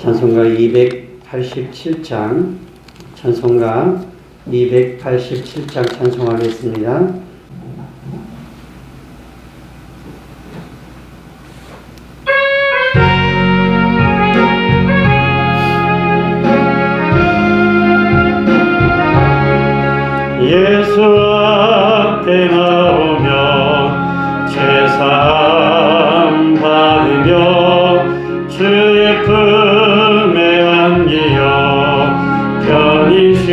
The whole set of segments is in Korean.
찬송가 287장, 찬송가 287장 찬송하겠습니다. 예수 앞에 나오며 제사 받으며 주의 품에 안기어 편히 쉬라.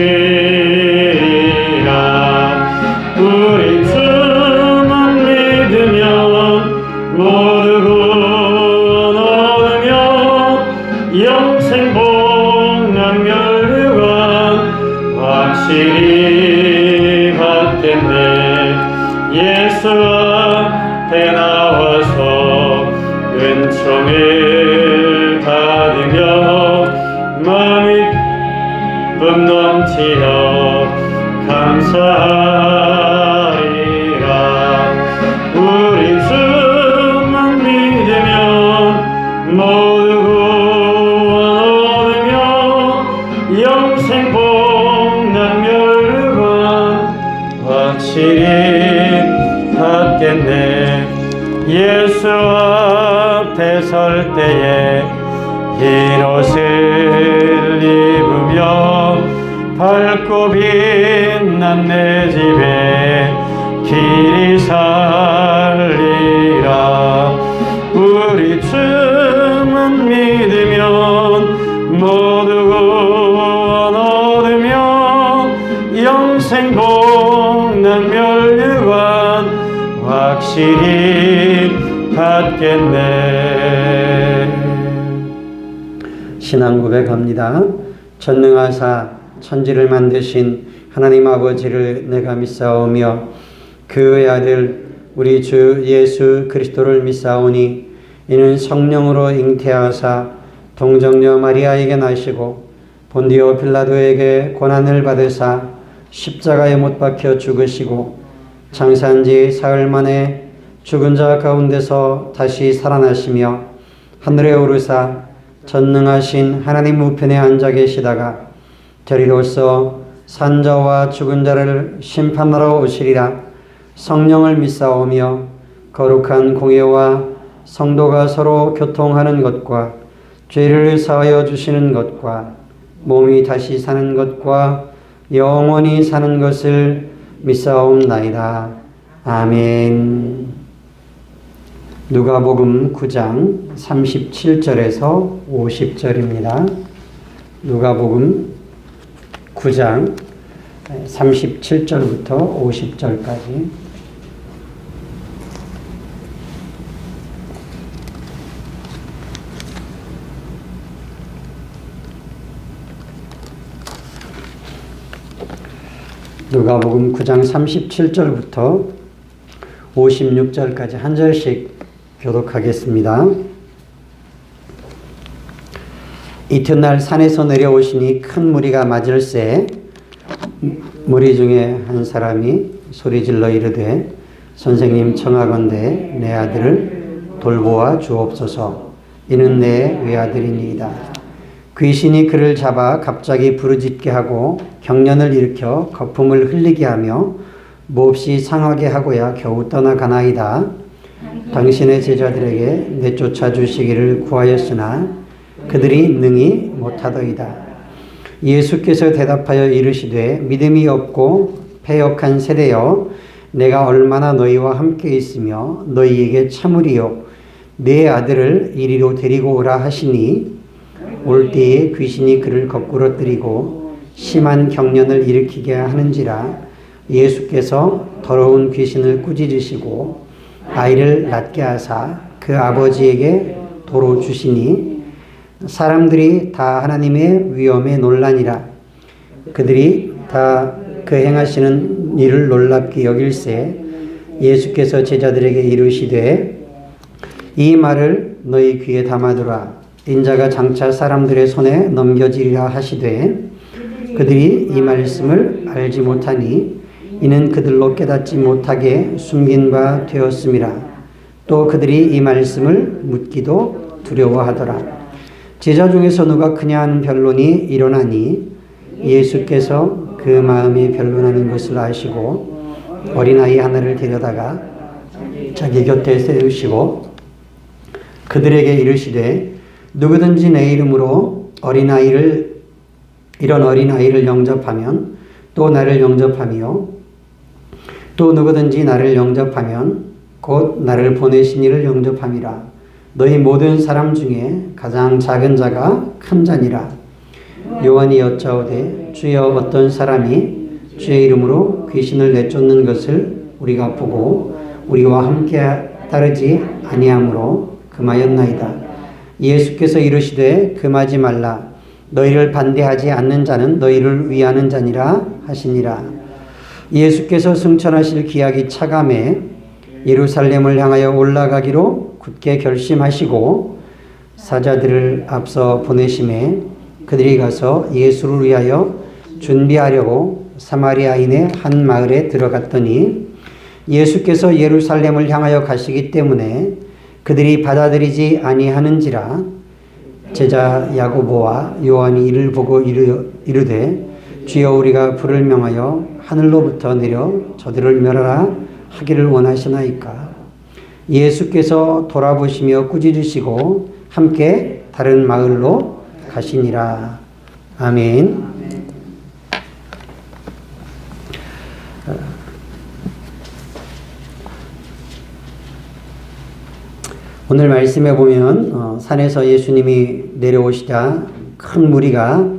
우리 주만 믿으면 모두 구원 얻으며 영생 복락 멸류관 확실히 받겠네. 예수 앞에 나와서 은총을 받으며 마음이 기쁨 넘치어 감사하리라. 우리 주만 믿으면 모두 구원 얻으며 영생 복락 멸류관 확실히 받겠네. 예수 앞에 설 때에 흰 옷을 입으며 밝고 빛난 내 집에 길이 살리라. 우리 주만 믿으면 모두 구원 얻으며 영생 복락 멸류관 확실히 받겠네. 신앙 고백합니다. 전능하사 천지를 만드신 하나님 아버지를 내가 믿사오며 그의 아들 우리 주 예수 그리스도를 믿사오니 이는 성령으로 잉태하사 동정녀 마리아에게 나시고 본디오 빌라도에게 고난을 받으사 십자가에 못 박혀 죽으시고 장사한 지 사흘 만에 죽은 자 가운데서 다시 살아나시며 하늘에 오르사 전능하신 하나님 우편에 앉아 계시다가 저리로서 산자와 죽은 자를 심판하러 오시리라. 성령을 믿사오며 거룩한 공예와 성도가 서로 교통하는 것과 죄를 사하여 주시는 것과 몸이 다시 사는 것과 영원히 사는 것을 믿사옵나이다. 아멘. 누가복음 9장 37절에서 50절입니다. 누가복음 9장 37절부터 50절까지. 누가복음 9장 37절부터 56절까지 한 절씩 교독하겠습니다. 이튿날 산에서 내려오시니 큰 무리가 맞을새 무리 중에 한 사람이 소리질러 이르되 선생님 청하건대 내 아들을 돌보아 주옵소서. 이는 내 외아들이니이다. 귀신이 그를 잡아 갑자기 부르짖게 하고 경련을 일으켜 거품을 흘리게 하며 몹시 상하게 하고야 겨우 떠나가나이다. 당신의 제자들에게 내쫓아 주시기를 구하였으나 그들이 능히 못하더이다. 예수께서 대답하여 이르시되 믿음이 없고 패역한 세대여, 내가 얼마나 너희와 함께 있으며 너희에게 참으리요. 내 아들을 이리로 데리고 오라 하시니 올 때에 귀신이 그를 거꾸로 뜨리고 심한 경련을 일으키게 하는지라. 예수께서 더러운 귀신을 꾸짖으시고 아이를 낳게 하사 그 아버지에게 도로 주시니 사람들이 다 하나님의 위엄에 놀라니라. 그들이 다 그 행하시는 일을 놀랍게 여길새 예수께서 제자들에게 이르시되 이 말을 너희 귀에 담아두라. 인자가 장차 사람들의 손에 넘겨지리라 하시되 그들이 이 말씀을 알지 못하니 이는 그들로 깨닫지 못하게 숨긴 바 되었음이라. 또 그들이 이 말씀을 묻기도 두려워하더라. 제자 중에서 누가 크냐 하는 변론이 일어나니 예수께서 그 마음이 변론하는 것을 아시고 어린아이 하나를 데려다가 자기 곁에 세우시고 그들에게 이르시되 누구든지 내 이름으로 이런 어린아이를 영접하면 또 나를 영접하며 또 누구든지 나를 영접하면 곧 나를 보내신 이를 영접함이라. 너희 모든 사람 중에 가장 작은 자가 큰 자니라. 요한이 여짜오되 주여 어떤 사람이 주의 이름으로 귀신을 내쫓는 것을 우리가 보고 우리와 함께 따르지 아니하므로 금하였나이다. 예수께서 이르시되 금하지 말라. 너희를 반대하지 않는 자는 너희를 위하는 자니라 하시니라. 예수께서 승천하실 기약이 차감해 예루살렘을 향하여 올라가기로 굳게 결심하시고 사자들을 앞서 보내심에 그들이 가서 예수를 위하여 준비하려고 사마리아인의 한 마을에 들어갔더니 예수께서 예루살렘을 향하여 가시기 때문에 그들이 받아들이지 아니하는지라. 제자 야고보와 요한이 이를 보고 이르되 주여 우리가 불을 명하여 하늘로부터 내려 저들을 멸하라 하기를 원하시나이까. 예수께서 돌아보시며 꾸짖으시고 함께 다른 마을로 가시니라. 아멘. 오늘 말씀에 보면 산에서 예수님이 내려오시자 큰 무리가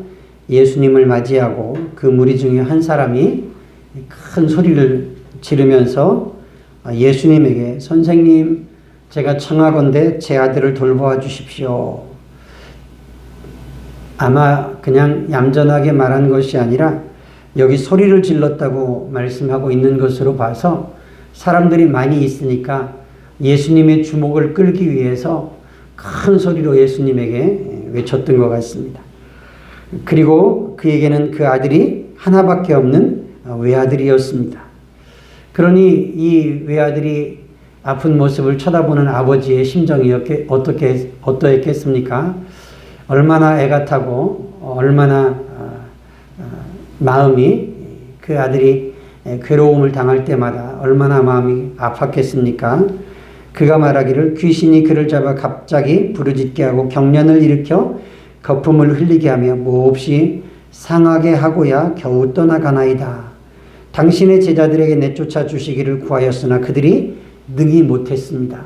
예수님을 맞이하고 그 무리 중에 한 사람이 큰 소리를 지르면서 예수님에게 선생님 제가 청하건대 제 아들을 돌보아 주십시오. 아마 그냥 얌전하게 말한 것이 아니라 여기 소리를 질렀다고 말씀하고 있는 것으로 봐서 사람들이 많이 있으니까 예수님의 주목을 끌기 위해서 큰 소리로 예수님에게 외쳤던 것 같습니다. 그리고 그에게는 그 아들이 하나밖에 없는 외아들이었습니다. 그러니 이 외아들이 아픈 모습을 쳐다보는 아버지의 심정이 어떠했겠습니까? 얼마나 애가 타고 얼마나 마음이 그 아들이 괴로움을 당할 때마다 얼마나 마음이 아팠겠습니까? 그가 말하기를 귀신이 그를 잡아 갑자기 부르짖게 하고 경련을 일으켜 거품을 흘리게 하며 몹시 상하게 하고야 겨우 떠나가나이다. 당신의 제자들에게 내쫓아 주시기를 구하였으나 그들이 능히 못했습니다.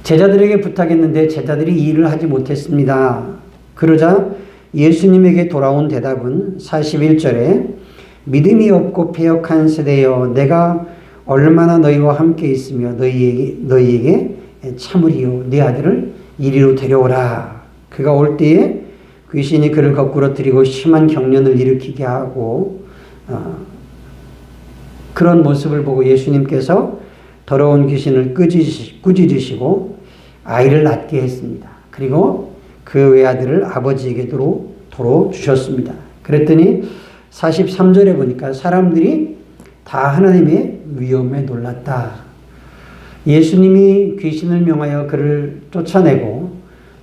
제자들에게 부탁했는데 제자들이 이 일을 하지 못했습니다. 그러자 예수님에게 돌아온 대답은 41절에 믿음이 없고 패역한 세대여 내가 얼마나 너희와 함께 있으며 너희에게 참으리요 네 아들을 이리로 데려오라. 그가 올 때에 귀신이 그를 거꾸로 들이고 심한 경련을 일으키게 하고 그런 모습을 보고 예수님께서 더러운 귀신을 꾸짖으시고 아이를 낫게 했습니다. 그리고 그 외아들을 아버지에게 도로 주셨습니다. 그랬더니 43절에 보니까 사람들이 다 하나님의 위엄에 놀랐다. 예수님이 귀신을 명하여 그를 쫓아내고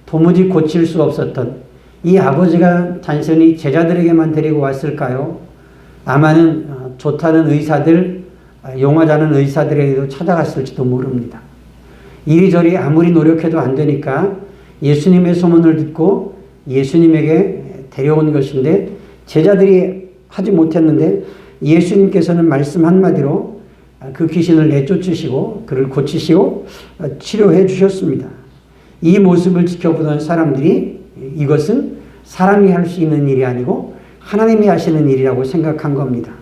도무지 고칠 수 없었던 이 아버지가 단순히 제자들에게만 데리고 왔을까요? 아마는 좋다는 의사들, 용하자는 의사들에게도 찾아갔을지도 모릅니다. 이리저리 아무리 노력해도 안 되니까 예수님의 소문을 듣고 예수님에게 데려온 것인데 제자들이 하지 못했는데 예수님께서는 말씀 한마디로 그 귀신을 내쫓으시고 그를 고치시고 치료해 주셨습니다. 이 모습을 지켜보던 사람들이 이것은 사람이 할 수 있는 일이 아니고 하나님이 하시는 일이라고 생각한 겁니다.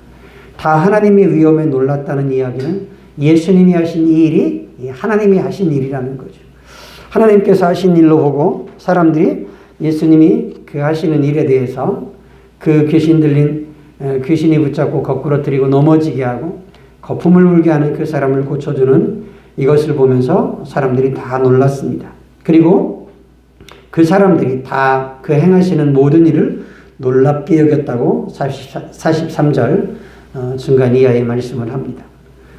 다 하나님의 위엄에 놀랐다는 이야기는 예수님이 하신 이 일이 하나님이 하신 일이라는 거죠. 하나님께서 하신 일로 보고 사람들이 예수님이 그 하시는 일에 대해서 그 귀신이 붙잡고 거꾸로 들이고 넘어지게 하고 거품을 물게 하는 그 사람을 고쳐주는 이것을 보면서 사람들이 다 놀랐습니다. 그리고 그 사람들이 다 그 행하시는 모든 일을 놀랍게 여겼다고 43절 중간 이하의 말씀을 합니다.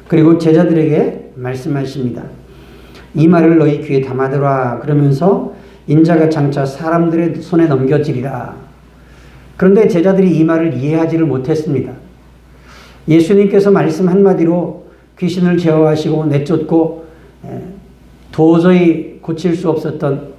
그리고 제자들에게 말씀하십니다. 이 말을 너희 귀에 담아두라. 그러면서 인자가 장차 사람들의 손에 넘겨지리라. 그런데 제자들이 이 말을 이해하지를 못했습니다. 예수님께서 말씀 한마디로 귀신을 제어하시고 내쫓고 도저히 고칠 수 없었던,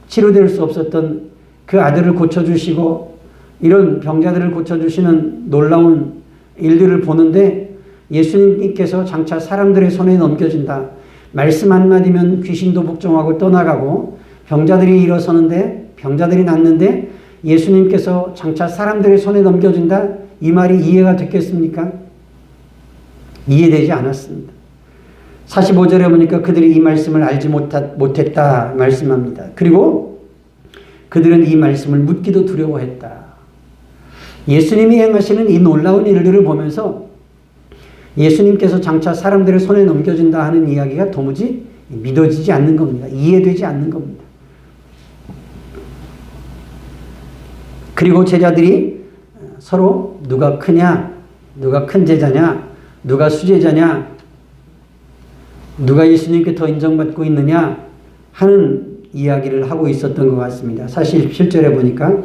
치료될 수 없었던 그 아들을 고쳐주시고 이런 병자들을 고쳐주시는 놀라운 일들을 보는데 예수님께서 장차 사람들의 손에 넘겨진다. 말씀 한마디면 귀신도 복종하고 떠나가고 병자들이 일어서는데, 병자들이 낫는데 예수님께서 장차 사람들의 손에 넘겨진다. 이 말이 이해가 됐겠습니까? 이해되지 않았습니다. 45절에 보니까 그들이 이 말씀을 알지 못했다 말씀합니다. 그리고 그들은 이 말씀을 묻기도 두려워했다. 예수님이 행하시는 이 놀라운 일들을 보면서 예수님께서 장차 사람들의 손에 넘겨진다 하는 이야기가 도무지 믿어지지 않는 겁니다. 이해되지 않는 겁니다. 그리고 제자들이 서로 누가 크냐, 누가 큰 제자냐, 누가 수제자냐, 누가 예수님께 더 인정받고 있느냐 하는 이야기를 하고 있었던 것 같습니다. 47절에 보니까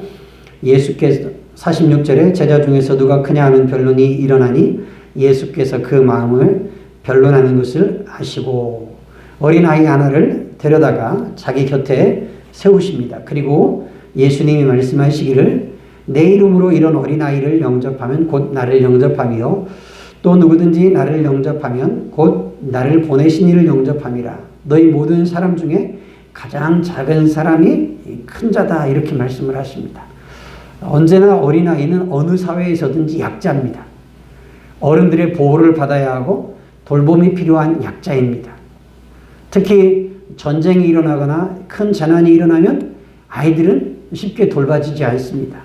예수께서 46절에 제자 중에서 누가 크냐 하는 변론이 일어나니 예수께서 그 마음을 변론하는 것을 아시고 어린아이 하나를 데려다가 자기 곁에 세우십니다. 그리고 예수님이 말씀하시기를 내 이름으로 이런 어린아이를 영접하면 곧 나를 영접하며 또 누구든지 나를 영접하면 곧 나를 보내신 이를 영접함이라. 너희 모든 사람 중에 가장 작은 사람이 큰 자다. 이렇게 말씀을 하십니다. 언제나 어린아이는 어느 사회에서든지 약자입니다. 어른들의 보호를 받아야 하고 돌봄이 필요한 약자입니다. 특히 전쟁이 일어나거나 큰 재난이 일어나면 아이들은 쉽게 돌봐지지 않습니다.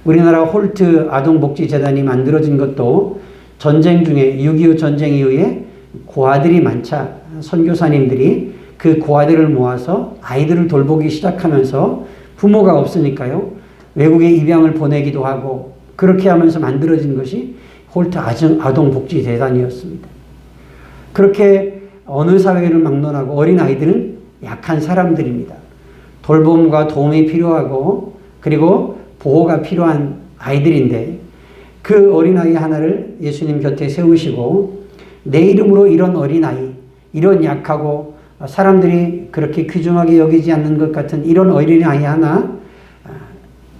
우리나라 홀트 아동복지재단이 만들어진 것도 전쟁 중에 6.25 전쟁 이후에 고아들이 많자 선교사님들이 그 고아들을 모아서 아이들을 돌보기 시작하면서 부모가 없으니까요. 외국에 입양을 보내기도 하고 그렇게 하면서 만들어진 것이 홀트 아동복지재단이었습니다. 그렇게 어느 사회를 막론하고 어린 아이들은 약한 사람들입니다. 돌봄과 도움이 필요하고 그리고 보호가 필요한 아이들인데 그 어린아이 하나를 예수님 곁에 세우시고 내 이름으로 이런 어린아이, 이런 약하고 사람들이 그렇게 귀중하게 여기지 않는 것 같은 이런 어린아이 하나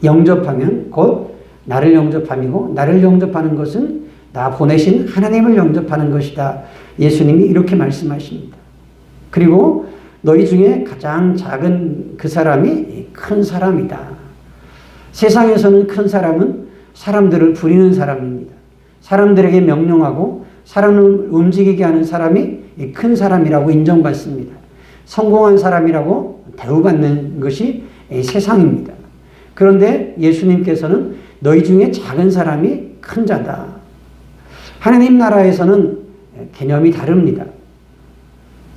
영접하면 곧 나를 영접함이고 나를 영접하는 것은 나 보내신 하나님을 영접하는 것이다. 예수님이 이렇게 말씀하십니다. 그리고 너희 중에 가장 작은 그 사람이 큰 사람이다. 세상에서는 큰 사람은 사람들을 부리는 사람입니다. 사람들에게 명령하고 사람을 움직이게 하는 사람이 큰 사람이라고 인정받습니다. 성공한 사람이라고 대우받는 것이 세상입니다. 그런데 예수님께서는 너희 중에 작은 사람이 큰 자다. 하나님 나라에서는 개념이 다릅니다.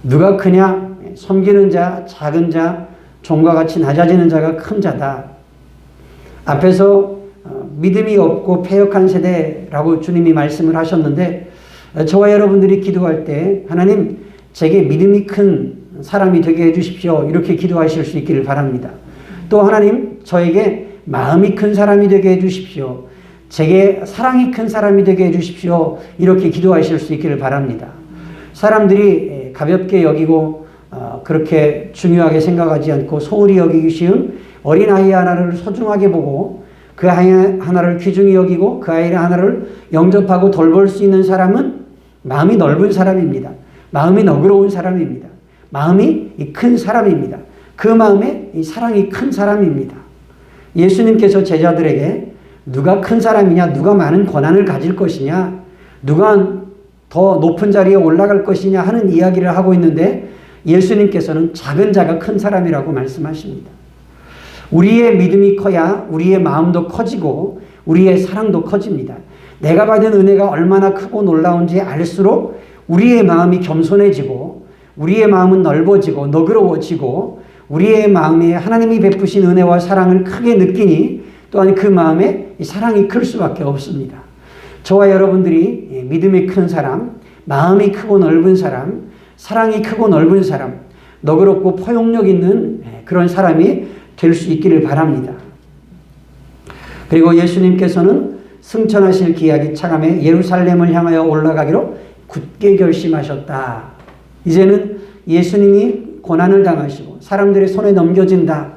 누가 크냐? 섬기는 자, 작은 자, 종과 같이 낮아지는 자가 큰 자다. 앞에서 믿음이 없고 패역한 세대라고 주님이 말씀을 하셨는데 저와 여러분들이 기도할 때 하나님 제게 믿음이 큰 사람이 되게 해주십시오. 이렇게 기도하실 수 있기를 바랍니다. 또 하나님 저에게 마음이 큰 사람이 되게 해주십시오. 제게 사랑이 큰 사람이 되게 해주십시오. 이렇게 기도하실 수 있기를 바랍니다. 사람들이 가볍게 여기고 그렇게 중요하게 생각하지 않고 소홀히 여기기 쉬운 어린아이 하나를 소중하게 보고 그 아이 하나를 귀중히 여기고 그 아이 하나를 영접하고 돌볼 수 있는 사람은 마음이 넓은 사람입니다. 마음이 너그러운 사람입니다. 마음이 큰 사람입니다. 그 마음에 이 사랑이 큰 사람입니다. 예수님께서 제자들에게 누가 큰 사람이냐, 누가 많은 권한을 가질 것이냐, 누가 더 높은 자리에 올라갈 것이냐 하는 이야기를 하고 있는데 예수님께서는 작은 자가 큰 사람이라고 말씀하십니다. 우리의 믿음이 커야 우리의 마음도 커지고 우리의 사랑도 커집니다. 내가 받은 은혜가 얼마나 크고 놀라운지 알수록 우리의 마음이 겸손해지고 우리의 마음은 넓어지고 너그러워지고 우리의 마음에 하나님이 베푸신 은혜와 사랑을 크게 느끼니 또한 그 마음에 사랑이 클 수밖에 없습니다. 저와 여러분들이 믿음이 큰 사람, 마음이 크고 넓은 사람, 사랑이 크고 넓은 사람, 너그럽고 포용력 있는 그런 사람이 될 수 있기를 바랍니다. 그리고 예수님께서는 승천하실 기약이 차감해 예루살렘을 향하여 올라가기로 굳게 결심하셨다. 이제는 예수님이 고난을 당하시고 사람들의 손에 넘겨진다.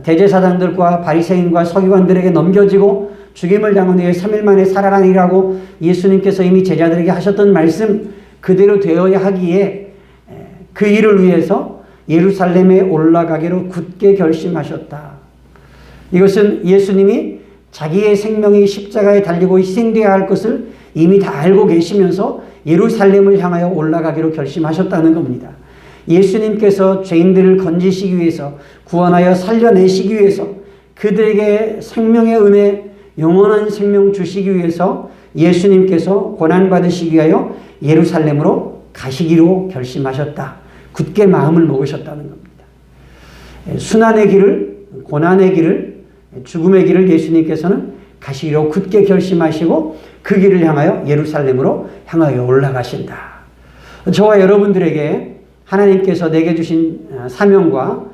대제사장들과 바리새인과 서기관들에게 넘겨지고 죽임을 당한 후에 3일 만에 살아나리라고 예수님께서 이미 제자들에게 하셨던 말씀 그대로 되어야 하기에 그 일을 위해서 예루살렘에 올라가기로 굳게 결심하셨다. 이것은 예수님이 자기의 생명이 십자가에 달리고 희생되어야 할 것을 이미 다 알고 계시면서 예루살렘을 향하여 올라가기로 결심하셨다는 겁니다. 예수님께서 죄인들을 건지시기 위해서 구원하여 살려내시기 위해서 그들에게 생명의 은혜 영원한 생명 주시기 위해서 예수님께서 고난받으시기 위하여 예루살렘으로 가시기로 결심하셨다. 굳게 마음을 먹으셨다는 겁니다. 순환의 길을 고난의 길을 죽음의 길을 예수님께서는 가시기로 굳게 결심하시고 그 길을 향하여 예루살렘으로 향하여 올라가신다. 저와 여러분들에게 하나님께서 내게 주신 사명과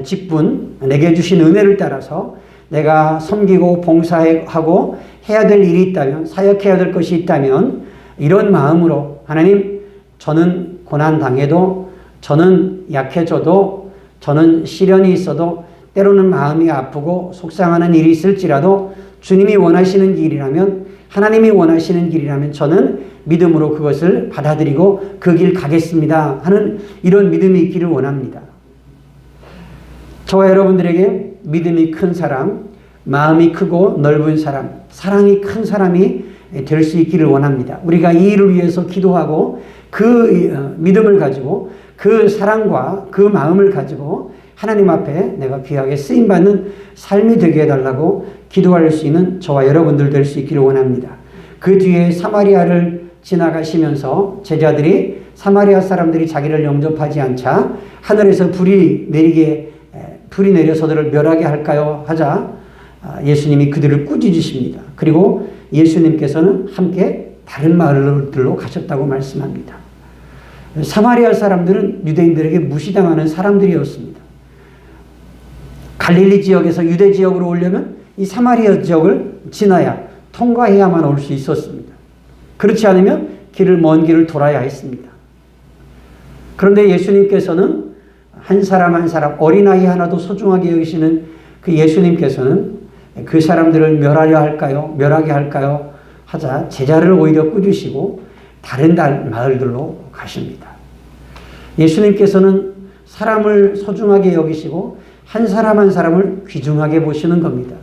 직분, 내게 주신 은혜를 따라서 내가 섬기고 봉사하고 해야 될 일이 있다면, 사역해야 될 것이 있다면 이런 마음으로 하나님, 저는 고난당해도, 저는 약해져도, 저는 시련이 있어도, 때로는 마음이 아프고 속상하는 일이 있을지라도 주님이 원하시는 길이라면, 하나님이 원하시는 길이라면 저는 믿음으로 그것을 받아들이고 그 길 가겠습니다 하는 이런 믿음이 있기를 원합니다. 저와 여러분들에게 믿음이 큰 사람, 마음이 크고 넓은 사람, 사랑이 큰 사람이 될 수 있기를 원합니다. 우리가 이 일을 위해서 기도하고 그 믿음을 가지고 그 사랑과 그 마음을 가지고 하나님 앞에 내가 귀하게 쓰임받는 삶이 되게 해달라고 기도할 수 있는 저와 여러분들 될 수 있기를 원합니다. 그 뒤에 사마리아를 지나가시면서 제자들이 사마리아 사람들이 자기를 영접하지 않자 하늘에서 불이 내려서 그들을 멸하게 할까요? 하자 예수님이 그들을 꾸짖으십니다. 그리고 예수님께서는 함께 다른 마을들로 가셨다고 말씀합니다. 사마리아 사람들은 유대인들에게 무시당하는 사람들이었습니다. 갈릴리 지역에서 유대 지역으로 오려면 이 사마리아 지역을 지나야 통과해야만 올 수 있었습니다. 그렇지 않으면 먼 길을 돌아야 했습니다. 그런데 예수님께서는 한 사람 한 사람 어린아이 하나도 소중하게 여기시는 그 예수님께서는 그 사람들을 멸하게 할까요? 하자 제자를 오히려 꾸짖으시고 다른 마을들로 가십니다. 예수님께서는 사람을 소중하게 여기시고 한 사람 한 사람을 귀중하게 보시는 겁니다.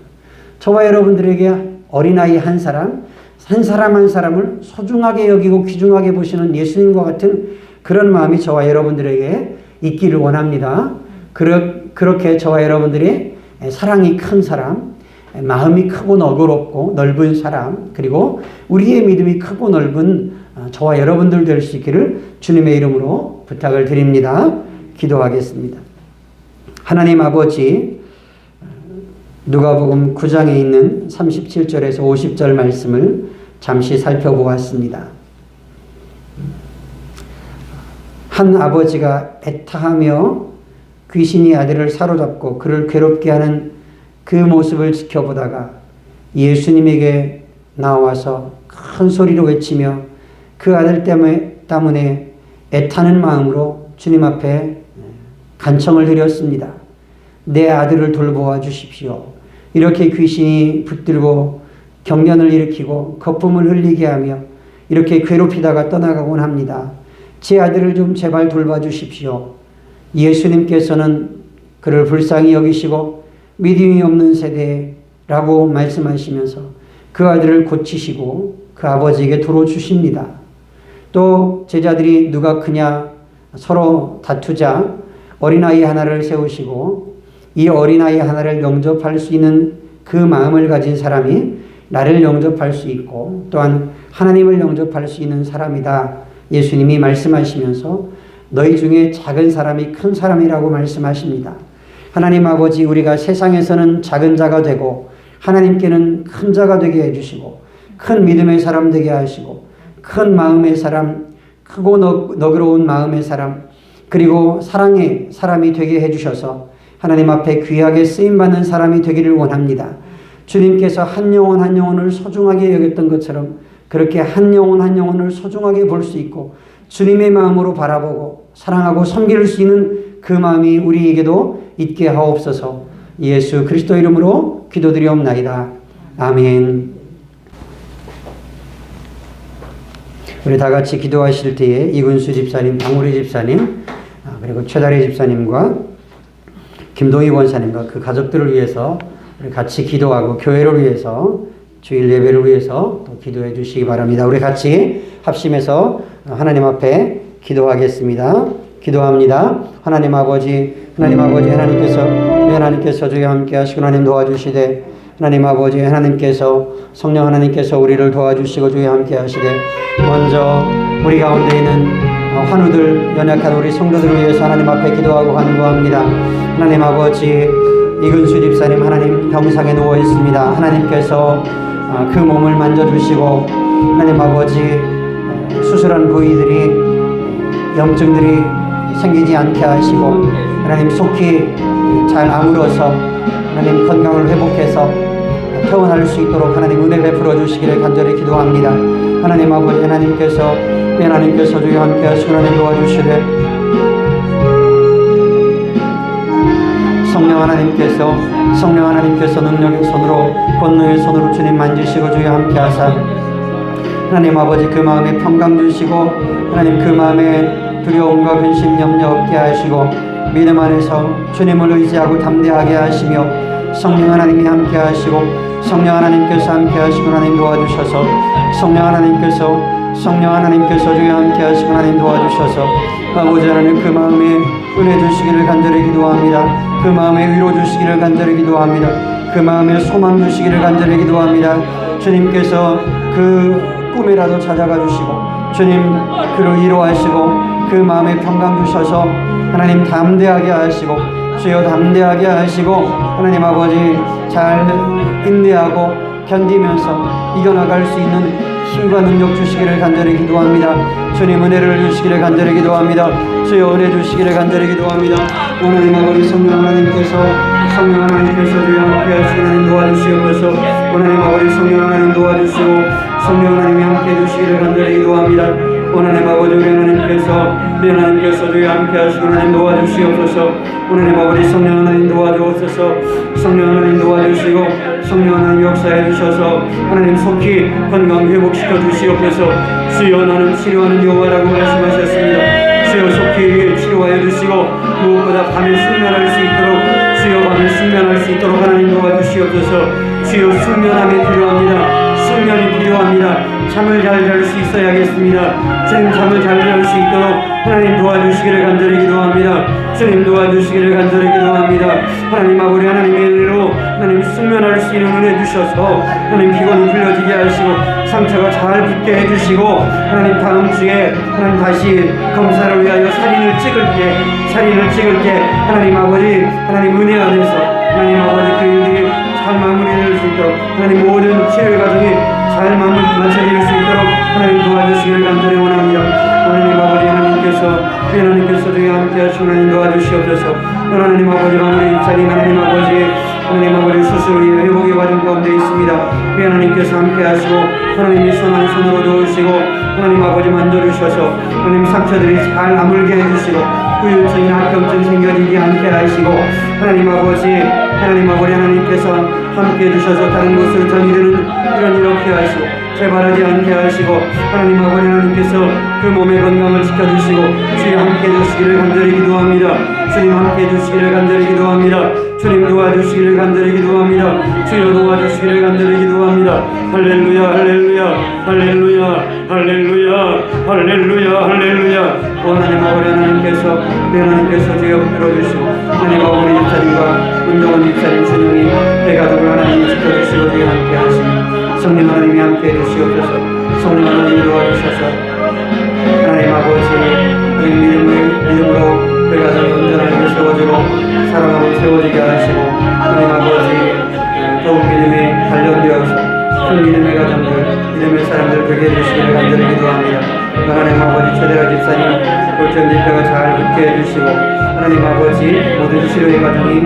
저와 여러분들에게 어린아이 한 사람 한 사람을 소중하게 여기고 귀중하게 보시는 예수님과 같은 그런 마음이 저와 여러분들에게 있기를 원합니다. 그렇게 저와 여러분들이 사랑이 큰 사람, 마음이 크고 너그럽고 넓은 사람, 그리고 우리의 믿음이 크고 넓은 저와 여러분들 될 수 있기를 주님의 이름으로 부탁을 드립니다. 기도하겠습니다. 하나님 아버지, 누가복음 9장에 있는 37절에서 50절 말씀을 잠시 살펴보았습니다. 한 아버지가 애타하며 귀신이 아들을 사로잡고 그를 괴롭게 하는 그 모습을 지켜보다가 예수님에게 나와서 큰 소리로 외치며 그 아들 때문에 애타는 마음으로 주님 앞에 간청을 드렸습니다. 내 아들을 돌보아 주십시오. 이렇게 귀신이 붙들고 경련을 일으키고 거품을 흘리게 하며 이렇게 괴롭히다가 떠나가곤 합니다. 제 아들을 좀 제발 돌봐 주십시오. 예수님께서는 그를 불쌍히 여기시고 믿음이 없는 세대라고 말씀하시면서 그 아들을 고치시고 그 아버지에게 도로 주십니다. 또 제자들이 누가 크냐 서로 다투자 어린아이 하나를 세우시고 이 어린아이 하나를 영접할 수 있는 그 마음을 가진 사람이 나를 영접할 수 있고 또한 하나님을 영접할 수 있는 사람이다. 예수님이 말씀하시면서 너희 중에 작은 사람이 큰 사람이라고 말씀하십니다. 하나님 아버지, 우리가 세상에서는 작은 자가 되고 하나님께는 큰 자가 되게 해주시고 큰 믿음의 사람 되게 하시고 큰 마음의 사람, 크고 너그러운 마음의 사람, 그리고 사랑의 사람이 되게 해주셔서 하나님 앞에 귀하게 쓰임받는 사람이 되기를 원합니다. 주님께서 한 영혼 한 영혼을 소중하게 여겼던 것처럼 그렇게 한 영혼 한 영혼을 소중하게 볼 수 있고 주님의 마음으로 바라보고 사랑하고 섬길 수 있는 그 마음이 우리에게도 있게 하옵소서. 예수 그리스도 이름으로 기도드리옵나이다. 아멘. 우리 다 같이 기도하실 때에 이근수 집사님, 방우리 집사님, 그리고 최다리 집사님과 김동희 원사님과 그 가족들을 위해서 우리 같이 기도하고 교회를 위해서 주일 예배를 위해서 또 기도해 주시기 바랍니다. 우리 같이 합심해서 하나님 앞에 기도하겠습니다. 기도합니다. 하나님 아버지 하나님께서 주여 함께 하시고 하나님 도와주시되 하나님 아버지 하나님께서 성령 하나님께서 우리를 도와주시고 주여 함께 하시되 먼저 우리 가운데 있는 환우들 연약한 우리 성도들을 위해서 하나님 앞에 기도하고 간구합니다. 하나님 아버지 이근수 집사님 하나님 병상에 누워 있습니다. 하나님께서 그 몸을 만져주시고 하나님 아버지 수술한 부위들이 염증들이 생기지 않게 하시고 하나님 속히 잘 아물어서 하나님 건강을 회복해서 퇴원할 수 있도록 하나님 은혜 베풀어 주시기를 간절히 기도합니다. 하나님 아버지 하나님께서 주여 함께 하시고 하나님 도와주시되 성령 하나님께서 능력의 손으로 권능의 손으로 주님 만지시고 주여 함께 하사 하나님 아버지 그 마음에 평강 주시고 하나님 그 마음에 두려움과 근심 염려 없게 하시고 믿음 안에서 주님을 의지하고 담대하게 하시며 성령 하나님이 함께 하시고 성령 하나님께서 함께 하시고 하나님 도와주셔서 성령 하나님께서 주여 함께 하시고 하나님 도와주셔서 아버지 하나님 그 마음에 은혜 주시기를 간절히 기도합니다. 그 마음에 위로 주시기를 간절히 기도합니다. 그 마음에 소망 주시기를 간절히 기도합니다. 주님께서 그 꿈이라도 찾아가 주시고 주님 그를 위로하시고 그 마음에 평강 주셔서 하나님 담대하게 하시고 주여 담대하게 하시고 하나님 아버지 잘 인내하고 견디면서 이겨나갈 수 있는 힘과 능력 주시기를 간절히 기도합니다. 주님 은혜를 주시기를 간절히 기도합니다. 주여 은혜 주시기를 간절히 기도합니다. 하나님 아버지 성령 하나님께서 주여 함께 하시고 하나님 도와주시옵소서. 하나님 아버지 성령 하나님 도와주시고 성령 하나님이 함께 해주시기를 간절히 기도합니다. 하나님 아버지 우리 하나님께서 주여 함께 하시고 하나님 도와주시옵소서. 하나님 아버지 성령 하나님 도와주옵소서. 성령 하나님 도와주시고 성령 하나님 역사해 주셔서 하나님 속히 건강 회복시켜 주시옵소서. 주여 나는 치료하는 여호와라고 말씀하셨습니다. 주여 속히 치료하여 주시고 무엇보다 밤에 숙면할 수 있도록 주여 밤에 숙면할 수 있도록 하나님 도와주시옵소서. 주여 숙면함이 필요합니다. 숙면이 필요합니다. 잠을 잘 잘 수 있어야겠습니다. 주님 잠을 잘 잘 수 있도록 하나님 도와주시기를 간절히 기도합니다. 주님 도와주시기를 간절히 기도합니다. 하나님 아버지 하나님의 은혜로 하나님 숙면할 수 있는 은혜 주셔서 하나님 피곤이 풀려지게 하시고 상처가 잘 붙게 해주시고 하나님 다음 주에 하나님 다시 검사를 위하여 사진을 찍을 때 하나님 아버지 하나님 은혜 안에서 하나님 아버지 그 일들이 잘 마무리될 수 있도록 하나님 모든 치료 과정이 잘 마쳐질 수 있도록 하나님 도와주시기를 간절히 원합니다. 하나님 아버지 하나님께서 주여 함께 하시고 하나님 도와주시옵소서. 하나님 아버지 마무리 입사님 하나님 아버지 수술 후에 회복의 과정 가운데 있습니다. 하나님께서 함께 하시고 하나님이 선한 손으로 도우시고 하나님 아버지 만져주셔서 하나님 상처들이 잘 아물게 해주시고 후유증이나 합병증 생겨지지 않게 하시고 하나님 아버지 하나님께서 함께 해주셔서 다른 곳으로 전이되는 이런 일 없게 하시고 재발하지 않게 하시고 하나님 아버지 하나님께서 그 몸의 건강을 지켜주시고 주님 함께 해주시기를 간절히 기도합니다. 주님 함께 해주시기를 간절히 기도합니다. 주님 도와주시기를 간절히 기도합니다. 주여 도와주시기를 간절히 기도합니다. 할렐루야 할렐루야 할렐루야 할렐루야 할렐루야 할렐루야. 하나님 아버지 하나님께서 주여 들어주시고 하나님 아버지 집사님과 문정원 집사님 주님이 대가족을 하나님이 지켜주시고 주여 함께 하시고 성령 하나님이 함께 해주시옵소서. 성령 하나님이 도와주셔서 하나님 아버지 믿음으로 그 가정이 온전하게 세워지고 사랑하고 세워지게 하시고 하나님 아버지 더욱 믿음에 단련되어서 큰 믿음의 가정들 믿음의 사람들 되게 해주시기를 간절히 기도합니다. 하나님 아버지 최대라 집사님 골전 대표가 잘 붙게 해주시고 하나님 아버지 모든 치료의 과정이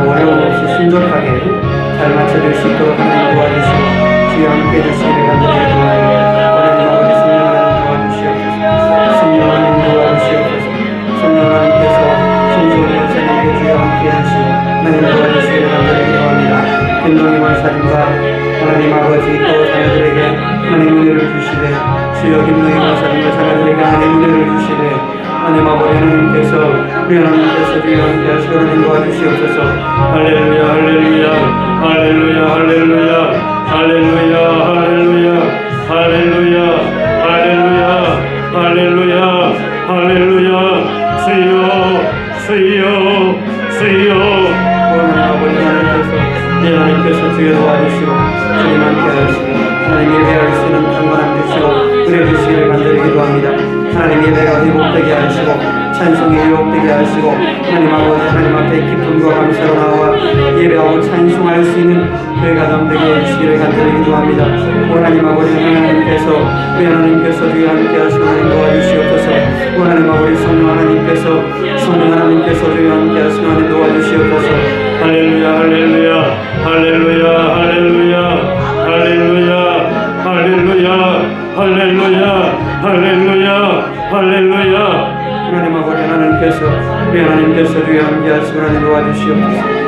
어려움 없이 신속하게 잘 맞춰질 수 있도록 하나님 도와주시고 주여 함께 해주시기를 간절히 구하옵나이다. 하나님 아버지 성령 하나님 도와주시옵소서. 성령 하나님 도와주시옵소서. 성령 하나님께서 송수원 권사님에게 주여 함께 하시고 하나님 도와주시기를 간절히 기도합니다. 김동희 권사님과 하나님 아버지 또 자녀들에게 하나님 은혜를 주시되 주여 김동희 권사님과 자녀들에게 하나님 은혜를 주시되 하나님 아버지 하나님께서 우리 하나님께서 주여 함께 하시고 하나님 도와주시옵소서. 할렐루야 할렐루야 할렐루야 할렐루야 할렐루야 할렐루야 할렐루야 할렐루야 할렐루야 할렐루야 주여 하나님 아버지 하나님께서 주여 도와주시고 주님 함께 하시고 하나님 예배할 수 있는 강건함 주시고 은혜 주시기를 간절히 기도합니다. 하나님 예배가 회복되게 하시고 찬송이 회복되게 하시고 하나님 아버지 하나님 앞에 기쁨과 감사로 나와 예배하고 찬송할 수 있는 교회 가정 되게 해주시기를 간절히 기도합니다. 하나님 아버지 하나님께서 우리 하나님께서 주여 함께 하시고 하나님 도와주시옵소서. 하나님 아버지 성령 하나님께서 주여 함께 하시고 하나님 도와주시옵소서. 할렐루야 할렐루야 할렐루야 할렐루야 할렐루야 할렐루야 할렐루야 할렐루야 할렐루야 하나님 아버지 하나님께서 우리 하나님께서 주여 함께 하시고 하나님 도와주시옵소서.